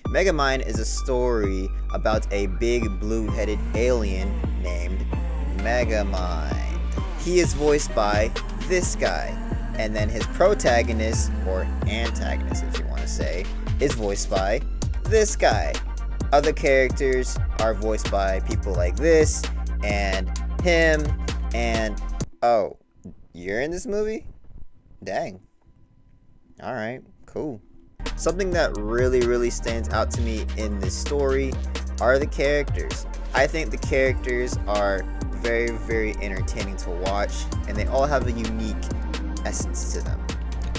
Megamind is a story about a big blue-headed alien named Megamind. He is voiced by this guy, and then his protagonist, or antagonist if you want to say, is voiced by this guy. Other characters are voiced by people like this, and him, and oh, you're in this movie? Dang. Alright, cool. Something that really stands out to me in this story are the characters. I think the characters are very entertaining to watch, and they all have a unique essence to them.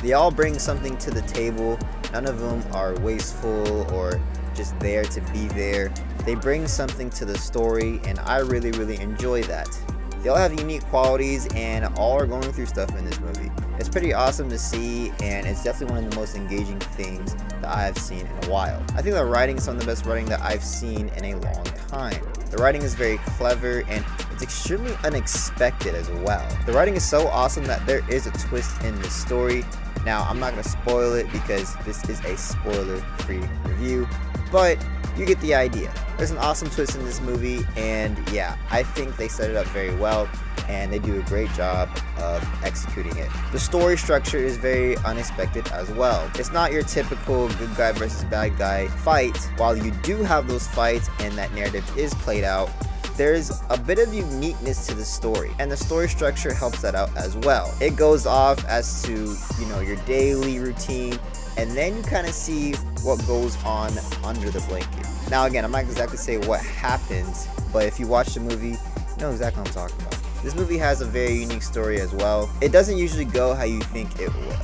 They all bring something to the table. None of them are wasteful or just there to be there. They bring something to the story, and I really enjoy that. They all have unique qualities, and all are going through stuff in this movie. It's pretty awesome to see, and it's definitely one of the most engaging things that I've seen in a while. I think the writing is some of the best writing that I've seen in a long time. The writing is very clever, and it's extremely unexpected as well. The writing is so awesome that there is a twist in this story. Now, I'm not going to spoil it because this is a spoiler-free review, but you get the idea. There's an awesome twist in this movie, and yeah, I think they set it up very well, and they do a great job of executing it. The story structure is very unexpected as well. It's not your typical good guy versus bad guy fight. While you do have those fights and that narrative is played out, there's a bit of uniqueness to the story, and the story structure helps that out as well. It goes off as to, your daily routine, and then you kind of see what goes on under the blanket. Now again, I'm not exactly saying what happens, but if you watch the movie, you know exactly what I'm talking about. This movie has a very unique story as well. It doesn't usually go how you think it will.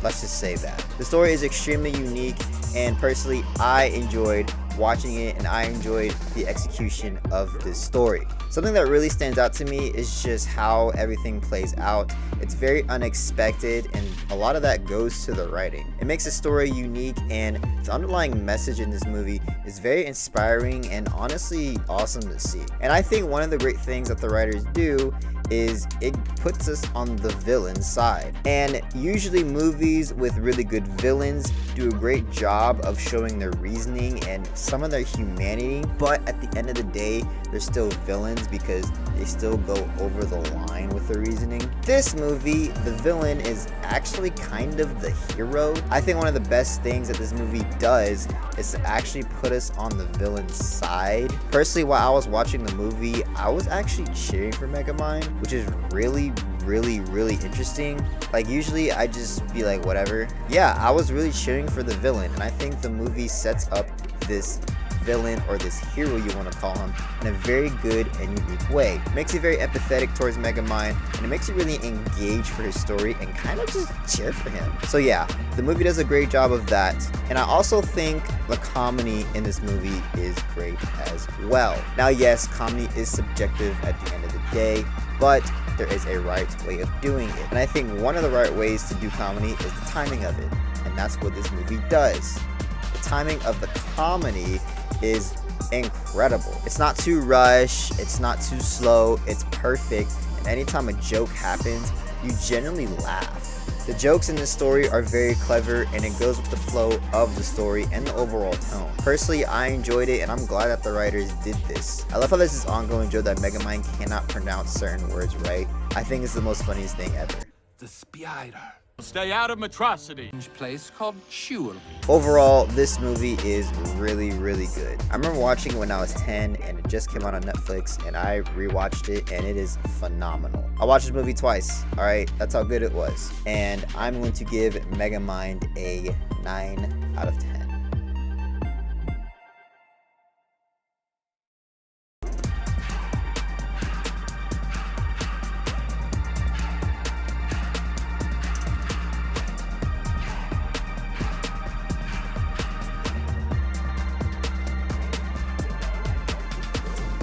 Let's just say that. The story is extremely unique, and personally, I enjoyed watching it, and I enjoyed the execution of this story. Something that really stands out to me is just how everything plays out. It's very unexpected, and a lot of that goes to the writing. It makes the story unique, and the underlying message in this movie is very inspiring and honestly awesome to see. And I think one of the great things that the writers do is it puts us on the villain side. And usually movies with really good villains do a great job of showing their reasoning and some of their humanity, but at the end of the day, they're still villains because they still go over the line with their reasoning. This movie, the villain is actually kind of the hero. I think one of the best things that this movie does is to actually put us on the villain's side. Personally, while I was watching the movie, I was actually cheering for Megamind, which is really interesting. Like, usually I just be like, whatever. Yeah, I was really cheering for the villain, and I think the movie sets up this villain, or this hero you want to call him, in a very good and unique way. It makes you very empathetic towards Megamind, and it makes you really engage for his story and kind of just cheer for him. So yeah, the movie does a great job of that, and I also think the comedy in this movie is great as well. Now yes, comedy is subjective at the end of the day, but there is a right way of doing it. And I think one of the right ways to do comedy is the timing of it, and that's what this movie does. The timing of the comedy is incredible. It's not too rushed, it's not too slow, it's perfect, and anytime a joke happens, you genuinely laugh. The jokes in this story are very clever, and it goes with the flow of the story and the overall tone. Personally, I enjoyed it, and I'm glad that the writers did this. I love how there's this ongoing joke that Megamind cannot pronounce certain words right. I think it's the most funniest thing ever. The spider. Stay out of Metrocity. Place called Shul. Overall, this movie is really good. I remember watching it when I was 10, and it just came out on Netflix, and I rewatched it, and it is phenomenal. I watched this movie twice, alright? That's how good it was. And I'm going to give Megamind a 9 out of 10.